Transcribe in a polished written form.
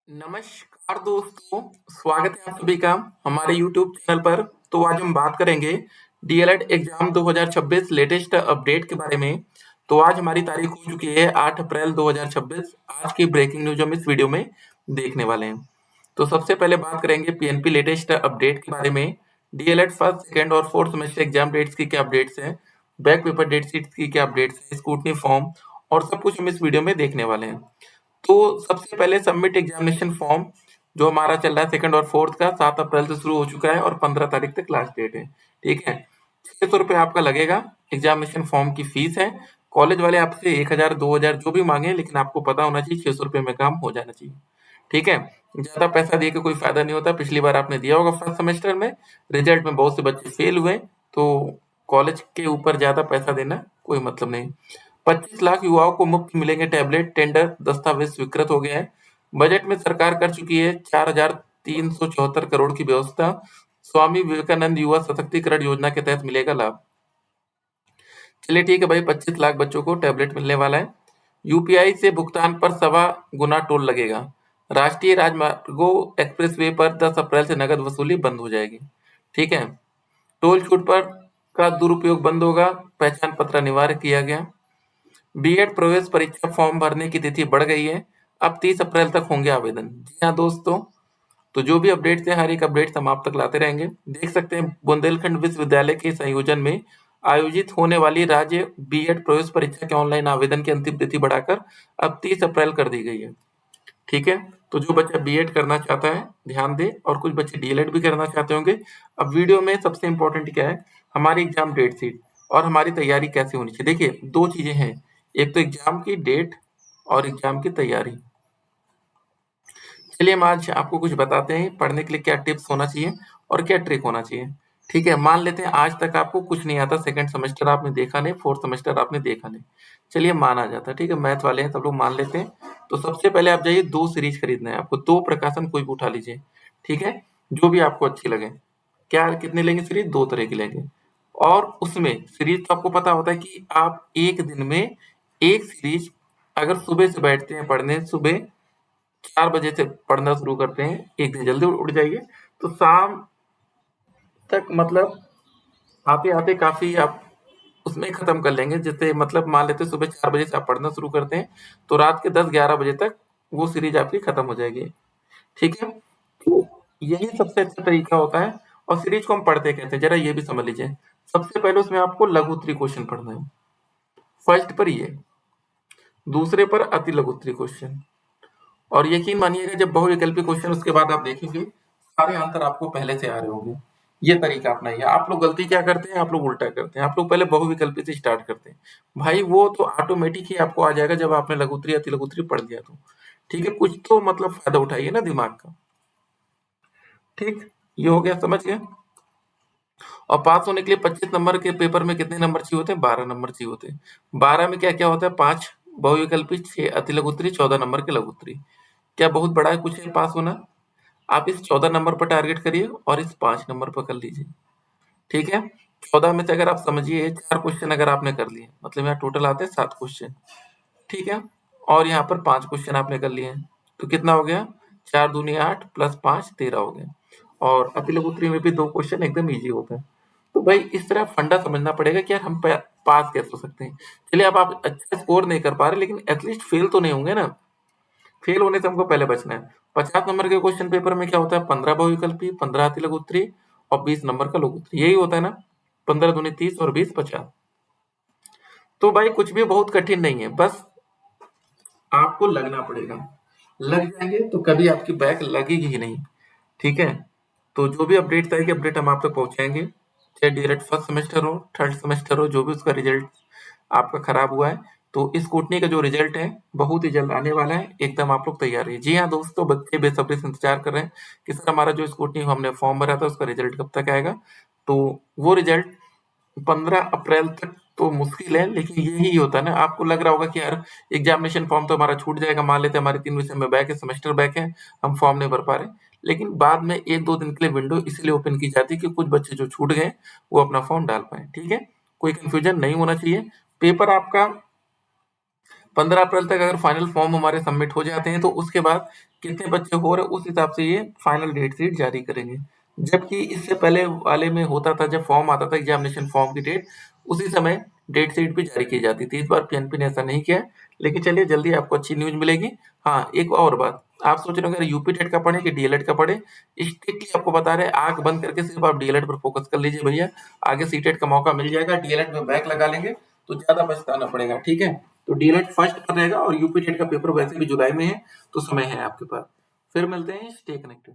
नमस्कार दोस्तों, स्वागत है आप सभी का हमारे YouTube चैनल पर। तो आज हम बात करेंगे डीएलएड एग्जाम 2026 लेटेस्ट अपडेट के बारे में। तो आज हमारी तारीख हो चुकी है 8 अप्रैल 2026। आज की ब्रेकिंग न्यूज हम इस वीडियो में देखने वाले हैं। तो सबसे पहले बात करेंगे पीएनपी लेटेस्ट अपडेट के बारे में। डीएलएड फर्स्ट, सेकेंड और फोर्थ सेमेस्टर एग्जाम डेट्स की क्या अपडेट्स हैं, बैक पेपर डेट शीट की क्या अपडेट्स हैं, स्क्रूटनी फॉर्म और सब कुछ हम इस वीडियो में देखने वाले हैं। तो सबसे पहले सबमिट एग्जामिनेशन फॉर्म जो हमारा चल रहा है सेकंड और फोर्थ का 7 अप्रैल से शुरू हो चुका है और 15 तारीख तक लास्ट डेट है। ठीक है, 600 रुपये आपका लगेगा। एग्जामिनेशन फॉर्म की फीस है। कॉलेज वाले आपसे 1000 2000 जो भी मांगे, लेकिन आपको पता होना चाहिए 600 रुपये में काम हो जाना चाहिए। ठीक है, ज्यादा पैसा दे के कोई फायदा नहीं होता। पिछली बार आपने दिया होगा फर्स्ट सेमेस्टर में, रिजल्ट में बहुत से बच्चे फेल हुए, तो कॉलेज के ऊपर ज्यादा पैसा देना कोई मतलब नहीं। 25 लाख युवाओं को मुफ्त मिलेंगे टैबलेट, टेंडर दस्तावेज स्वीकृत हो गया है। बजट में सरकार कर चुकी है 4374 करोड़ की व्यवस्था। स्वामी विवेकानंद युवा सशक्तिकरण योजना के तहत मिलेगा लाभ। चलिए ठीक है भाई, 25 लाख बच्चों को टैबलेट मिलने वाला है। यूपीआई से भुगतान पर 1.25 गुना टोल लगेगा। राष्ट्रीय राजमार्गों एक्सप्रेसवे पर 10 अप्रैल से नकद वसूली बंद हो जाएगी। ठीक है, टोल छूट पर का दुरुपयोग बंद होगा। पहचान पत्र अनिवार्य किया गया। बीएड प्रवेश परीक्षा फॉर्म भरने की तिथि बढ़ गई है। अब 30 अप्रैल तक होंगे आवेदन। जी हाँ दोस्तों, तो जो भी अपडेट्स हैं, हर एक अपडेट हम आप तक लाते रहेंगे। देख सकते हैं बुंदेलखंड विश्वविद्यालय के संयोजन में आयोजित होने वाली राज्य बीएड प्रवेश परीक्षा के ऑनलाइन आवेदन की अंतिम तिथि बढ़ाकर अब 30 अप्रैल कर दी गई है। ठीक है, तो जो बच्चा बीएड करना चाहता है ध्यान दे, और कुछ बच्चे डीएलएड भी करना चाहते होंगे। अब वीडियो में सबसे इंपॉर्टेंट क्या है, हमारी एग्जाम डेट शीट और हमारी तैयारी कैसे होनी चाहिए। देखिए, दो चीजें हैं, एक तो एग्जाम की डेट और एग्जाम की तैयारी। चलिए हम आज आपको कुछ बताते हैं पढ़ने के लिए क्या टिप्स होना चाहिए और क्या ट्रिक होना चाहिए। ठीक है, मान लेते हैं आज तक आपको कुछ नहीं आता, सेकंड सेमेस्टर आपने देखा नहीं, फोर्थ सेमेस्टर आपने देखा नहीं। चलिए माना जाता है, ठीक है, मैथ वाले हैं सब लोग मान लेते हैं। तो सबसे पहले आप जाइए, 2 सीरीज खरीदना है आपको, 2 प्रकाशन कोई भी उठा लीजिए। ठीक है, जो भी आपको अच्छी लगे। क्या कितने लेंगे सीरीज, 2 तरह की लेंगे। और उसमें सीरीज तो आपको पता होता है कि आप एक दिन में एक सीरीज अगर सुबह से बैठते हैं पढ़ने, सुबह 4 बजे से पढ़ना शुरू करते हैं, एक दिन जल्दी उठ जाइए, तो शाम तक मतलब आते आते काफी आप उसमें खत्म कर लेंगे। जैसे मतलब मान लेते हैं सुबह 4 बजे से आप पढ़ना शुरू करते हैं, तो रात के 10-11 बजे तक वो सीरीज आपकी खत्म हो जाएगी। ठीक है, तो यही सबसे अच्छा तरीका होता है। और सीरीज को हम पढ़ते कैसे हैं, जरा ये भी समझ लीजिए। सबसे पहले उसमें आपको लघु उत्तरीय क्वेश्चन पढ़ना है, फर्स्ट पर ये, दूसरे पर अति लघु उत्तरीय क्वेश्चन। और यकीन मानिएगा, जब बहुविकल्पी क्वेश्चन उसके बाद आप देखेंगे, सारे आंसर आपको पहले से आ रहे होंगे। ये तरीका अपनाइए। आप लोग गलती क्या करते हैं, आप लोग उल्टा करते हैं। आप लोग पहले बहुविकल्पी से स्टार्ट करते हैं। भाई वो तो ऑटोमेटिक ही आपको आ जाएगा जब आपने लघु उत्तरीय अति लघु उत्तरीय पढ़ लिया तो। ठीक है, कुछ तो मतलब फायदा उठाइए ना दिमाग का। ठीक, ये हो गया, समझ गए। और पास होने के लिए 25 नंबर के पेपर में कितने नंबर चाहिए होते हैं, 12 नंबर चाहिए होते हैं। 12 में क्या क्या होता है, 5 बहुविकल्पी, 6 अति लघु उत्तरीय, 14 नंबर के लघु उत्तरीय। क्या बहुत बड़ा है कुछ है पास होना। आप इस 14 नंबर पर टारगेट करिए और इस 5 नंबर पर कर लीजिए। ठीक है, 14 में से अगर आप समझिए 4 क्वेश्चन अगर आपने कर लिए, मतलब यहाँ टोटल आते हैं 7 क्वेश्चन। ठीक है, और यहाँ पर 5 क्वेश्चन आपने कर लिए हैं, तो कितना हो गया, 4 दूनी 8 प्लस 5 13 हो गया। और अति लघु उत्तरीय में भी 2 क्वेश्चन एकदम ईजी होता है। तो भाई इस तरह फंडा समझना पड़ेगा कि यार हम पास कैसे हो सकते हैं। चलिए, अब आप अच्छा स्कोर नहीं कर पा रहे, लेकिन एटलीस्ट फेल तो नहीं होंगे ना। फेल होने से हमको पहले बचना है। 50 नंबर के क्वेश्चन पेपर में क्या होता है, 15 बहुविकल्पी, 15 अति लघु उत्तरीय और 20 नंबर का लघु उत्तरीय, यही होता है ना। 15 दूनी 30 और 20 50। तो भाई कुछ भी बहुत कठिन नहीं है, बस आपको लगना पड़ेगा। लग जाएंगे तो कभी आपकी बैक लगेगी ही नहीं। ठीक है, तो जो भी अपडेट आएगी, अपडेट हम आप तक पहुंचाएंगे। चाहे डायरेक्ट फर्स्ट सेमेस्टर हो, थर्ड सेमेस्टर हो, जो भी उसका रिजल्ट आपका खराब हुआ है, तो इस कूटनी का जो रिजल्ट है बहुत ही जल्द आने वाला है। एकदम आप लोग तैयार रहिए। जी हाँ दोस्तों, बच्चे बेसब्री से इंतजार कर रहे हैं कि सर हमारा जो स्कूटनी हमने फॉर्म भरा था उसका रिजल्ट कब तक आएगा। तो वो रिजल्ट 15 अप्रैल तक तो मुश्किल है, लेकिन यही होता है ना। आपको लग रहा होगा कि यार एग्जामिनेशन फॉर्म तो हमारा छूट जाएगा, मान लेते हैं हमारे 3 विषय में बैक है, सेमेस्टर बैक है, हम फॉर्म नहीं भर पा रहे। लेकिन बाद में 1-2 दिन के लिए विंडो इसलिए ओपन की जाती है कि कुछ बच्चे जो छूट गए वो अपना फॉर्म डाल पाए। ठीक है, कोई कंफ्यूजन नहीं होना चाहिए। पेपर आपका 15 अप्रैल तक अगर फाइनल फॉर्म हमारे सबमिट हो जाते हैं तो उसके बाद कितने बच्चे हो रहे उस हिसाब से ये फाइनल डेट शीट जारी करेंगे। जबकि इससे पहले वाले में होता था, जब फॉर्म आता था एग्जामिनेशन फॉर्म की डेट, उसी समय डेट शीट भी जारी की जाती थी। इस बार पीएनपी ने ऐसा नहीं किया है, लेकिन चलिए जल्दी आपको अच्छी न्यूज मिलेगी। हाँ, एक और बात, आप सोच रहे हो अगर यूपी टेट का पढ़े कि डीएलएड का पढ़े, स्ट्रिक्टली आपको बता रहे हैं आंख बंद करके सिर्फ आप डीएलएड पर फोकस कर लीजिए भैया। आगे सीटेट का मौका मिल जाएगा, डीएलएड में बैक लगा लेंगे तो ज्यादा पछताना पड़ेगा, ठीक है। तो डीएलएड फर्स्ट पर रहेगा और यूपी टेट का पेपर वैसे भी जुलाई में है, तो समय है आपके पास। फिर मिलते हैं, स्टे कनेक्टेड।